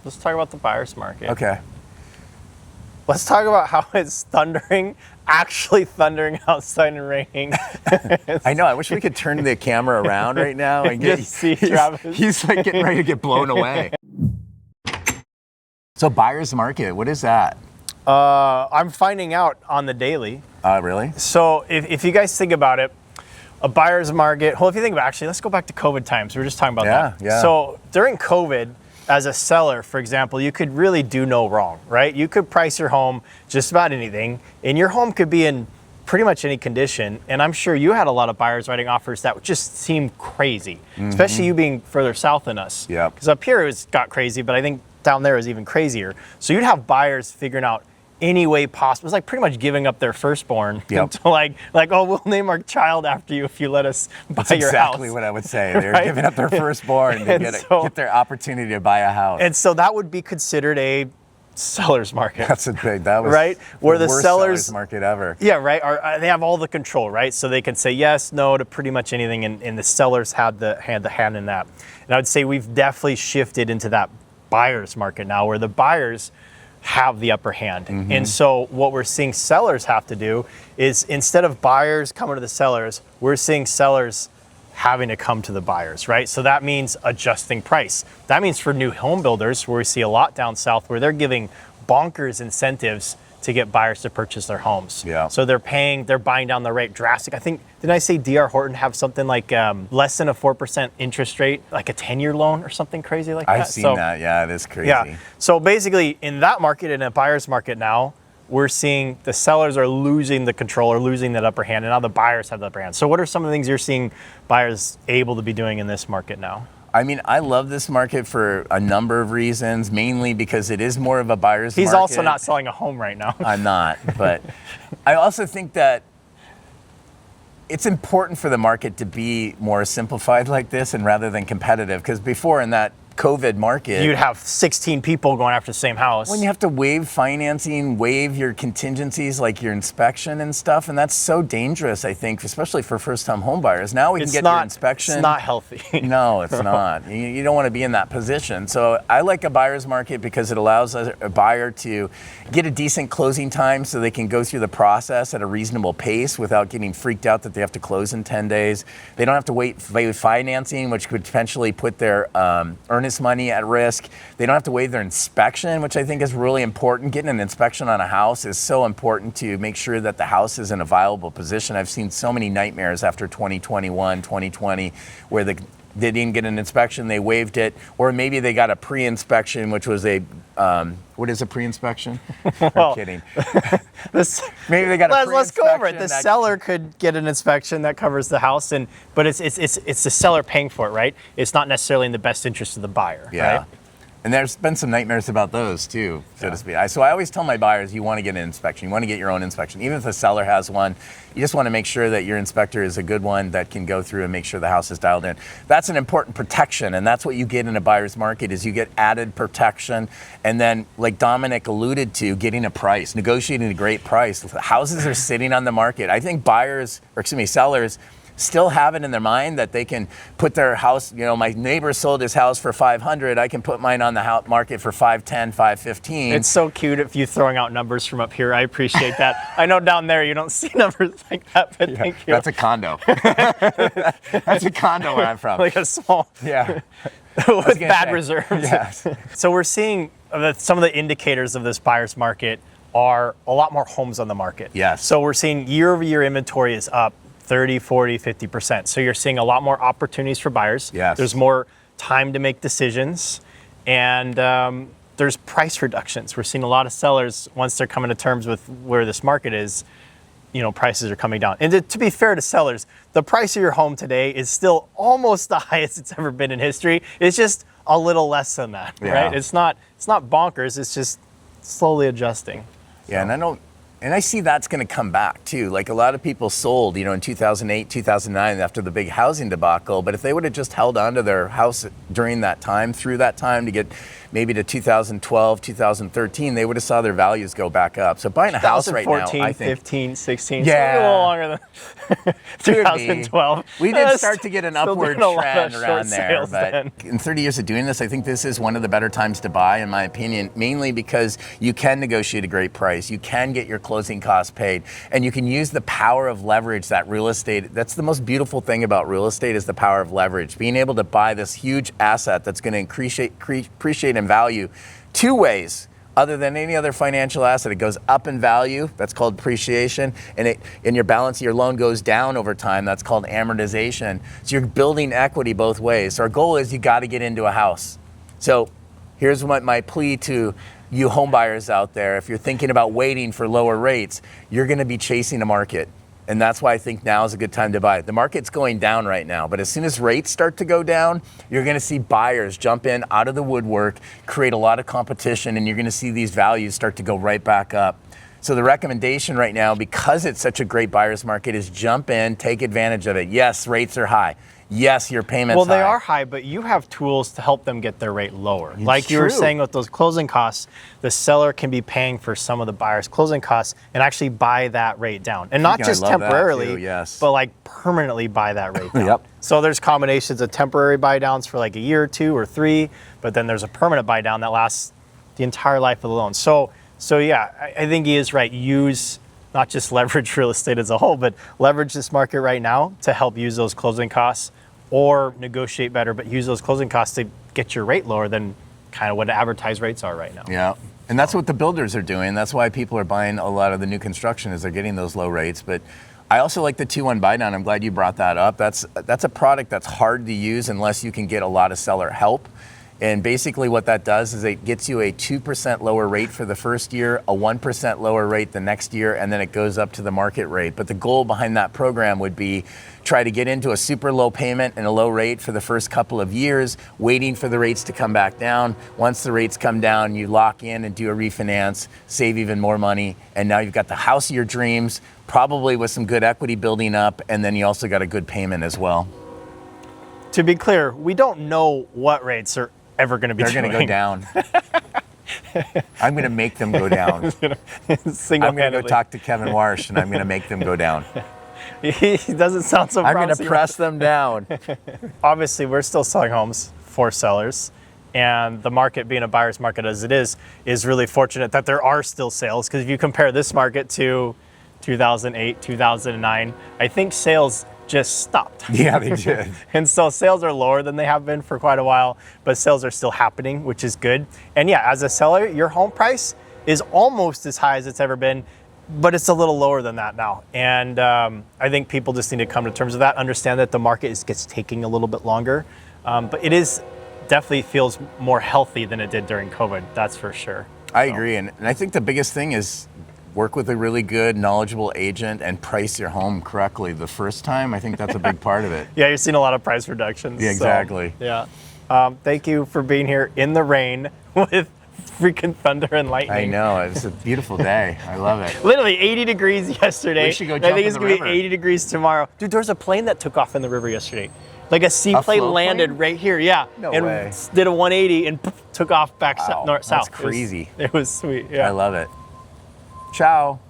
Let's talk about the buyer's market. Okay. Let's talk about how it's thundering, actually thundering outside and raining. I know. I wish we could turn the camera around right now and just see Travis. He's like getting ready to get blown away. So buyer's market, what is that? I'm finding out on the daily. Really? So if you guys think about it, a buyer's market, well, if you think about actually, let's go back to COVID times. We were just talking about that. Yeah. So during COVID, as a seller, for example, you could really do no wrong, right? You could price your home just about anything, and your home could be in pretty much any condition. And I'm sure you had a lot of buyers writing offers that just seemed crazy, especially you being further south than us. Yeah. Because up here it got crazy, but I think down there is even crazier. So you'd have buyers figuring out any way possible. It's like pretty much giving up their firstborn to like, oh, we'll name our child after you if you let us buy your house. That's exactly what I would say. They're right? giving up their firstborn to get their opportunity to buy a house. And so that would be considered a seller's market. That was right? Where the worst seller's market ever. Yeah, right. They have all the control, right? So they can say yes, no to pretty much anything, and the sellers had the hand in that. And I would say we've definitely shifted into that buyer's market now, where the buyers have the upper hand. And so what we're seeing sellers have to do is, instead of buyers coming to the sellers, we're seeing sellers having to come to the buyers, right? So that means adjusting price. That means for new home builders, where we see a lot down south, where they're giving bonkers incentives to get buyers to purchase their homes. Yeah. So they're buying down the rate drastic. I think, didn't I say D.R. Horton have something like less than a 4% interest rate, like a 10-year loan or something crazy like that? I've seen that, yeah, it is crazy. Yeah, so basically in that market, in a buyer's market now, we're seeing the sellers are losing the control or losing that upper hand, and now the buyers have the upper hand. So what are some of the things you're seeing buyers able to be doing in this market now? I mean, I love this market for a number of reasons, mainly because it is more of a buyer's market. He's also not selling a home right now. I'm not, but I also think that it's important for the market to be more simplified like this, and rather than competitive, because before in that COVID market, you'd have 16 people going after the same house. When you have to waive financing, waive your contingencies like your inspection and stuff, and that's so dangerous, I think, especially for first-time home buyers. Now we can get your inspection. It's not healthy. No, it's not. You don't want to be in that position. So I like a buyer's market because it allows a buyer to get a decent closing time so they can go through the process at a reasonable pace without getting freaked out that they have to close in 10 days. They don't have to wait financing, which could potentially put their earnest money at risk. They don't have to waive their inspection, which I think is really important. Getting an inspection on a house is so important to make sure that the house is in a viable position. I've seen so many nightmares after 2021, 2020, where they didn't get an inspection, they waived it, or maybe they got a pre-inspection, which was a, what is a pre-inspection? I'm kidding. Maybe they got a pre-inspection. Let's go over it. The seller could get an inspection that covers the house, but it's the seller paying for it, right? It's not necessarily in the best interest of the buyer, right? And there's been some nightmares about those too, so to speak. So I always tell my buyers, you want to get an inspection. You want to get your own inspection. Even if the seller has one, you just want to make sure that your inspector is a good one that can go through and make sure the house is dialed in. That's an important protection, and that's what you get in a buyer's market, is you get added protection. And then, like Dominic alluded to, getting a price, negotiating a great price. Houses are sitting on the market. I think sellers still have it in their mind that they can put their house, my neighbor sold his house for $500, I can put mine on the market for $510, $515. It's so cute if you throwing out numbers from up here. I appreciate that. I know down there you don't see numbers like that, but thank you. That's a condo. That's a condo where I'm from. Like a small, with bad reserves. Yes. So we're seeing that some of the indicators of this buyer's market are a lot more homes on the market. Yes. So we're seeing year-over-year inventory is up 30, 40, 50%. So you're seeing a lot more opportunities for buyers. Yes. There's more time to make decisions, and there's price reductions. We're seeing a lot of sellers, once they're coming to terms with where this market is, prices are coming down. And to be fair to sellers, the price of your home today is still almost the highest it's ever been in history. It's just a little less than that, right? It's not bonkers. It's just slowly adjusting. Yeah, and I see that's going to come back too. Like a lot of people sold, in 2008, 2009 after the big housing debacle. But if they would have just held on to their house during that time, through that time, to get maybe to 2012, 2013, they would have saw their values go back up. So buying a house right now, 2014, I think, 15, 16, Yeah. so a little longer than 2012. we did start to get an Still upward doing a lot of trend short around there. sales But then. in 30 years of doing this, I think this is one of the better times to buy, in my opinion, mainly because you can negotiate a great price. You can get your closing costs paid, and you can use the power of leverage that real estate. That's the most beautiful thing about real estate, is the power of leverage. Being able to buy this huge asset that's going to appreciate in value two ways. Other than any other financial asset, it goes up in value. That's called appreciation, and your balance of your loan goes down over time. That's called amortization. So you're building equity both ways. So our goal is you got to get into a house. So here's my plea to you home buyers out there. If you're thinking about waiting for lower rates, you're going to be chasing a market. And that's why I think now is a good time to buy. The market's going down right now, but as soon as rates start to go down, you're going to see buyers jump in out of the woodwork, create a lot of competition, and you're going to see these values start to go right back up. So the recommendation right now, because it's such a great buyer's market, is jump in, take advantage of it. Yes, rates are high. Yes, your payments Well, they high. are high, but you have tools to help them get their rate lower. Like you were true. saying with those closing costs, the seller can be paying for some of the buyer's closing costs and actually buy that rate down. And not I just love that temporarily, too, yes. but like permanently buy that rate down. Yep. So there's combinations of temporary buy downs for like a year or 2 or 3, but then there's a permanent buy down that lasts the entire life of the loan. So yeah, I think he is right. Use not just leverage real estate as a whole, but leverage this market right now to help use those closing costs, or negotiate better, but use those closing costs to get your rate lower than kind of what advertised rates are right now. Yeah, and that's what the builders are doing. That's why people are buying a lot of the new construction, is they're getting those low rates. But I also like the 2-1 buy down. I'm glad you brought that up. That's a product that's hard to use unless you can get a lot of seller help. And basically what that does is it gets you a 2% lower rate for the first year, a 1% lower rate the next year, and then it goes up to the market rate. But the goal behind that program would be try to get into a super low payment and a low rate for the first couple of years, waiting for the rates to come back down. Once the rates come down, you lock in and do a refinance, save even more money, and now you've got the house of your dreams, probably with some good equity building up, and then you also got a good payment as well. To be clear, we don't know what rates are ever going to be They're going to go down. I'm going to make them go down. I'm going to go talk to Kevin Warsh, and I'm going to make them go down. He doesn't sound so I'm promising. going to press them down. Obviously, we're still selling homes for sellers, and the market being a buyer's market as it is really fortunate that there are still sales, because if you compare this market to 2008, 2009, I think sales just stopped. Yeah, they did. And so sales are lower than they have been for quite a while, but sales are still happening, which is good. And yeah, as a seller, your home price is almost as high as it's ever been, but it's a little lower than that now. And I think people just need to come to terms with that, understand that the market gets taking a little bit longer, but it is definitely feels more healthy than it did during COVID, that's for sure. I agree, and I think the biggest thing is work with a really good, knowledgeable agent and price your home correctly the first time. I think that's a big part of it. Yeah, you're seeing a lot of price reductions. Yeah, exactly. So, yeah. Thank you for being here in the rain with freaking thunder and lightning. I know, it's a beautiful day. I love it. Literally 80 degrees yesterday. We should go I jump think in it's the going to be river. 80 degrees tomorrow. Dude, there was a plane that took off in the river yesterday. Like a seaplane float landed plane? right here, yeah. No and way. did a 180 and took off back Wow, north, south. that's crazy. It was sweet, yeah. I love it. Ciao.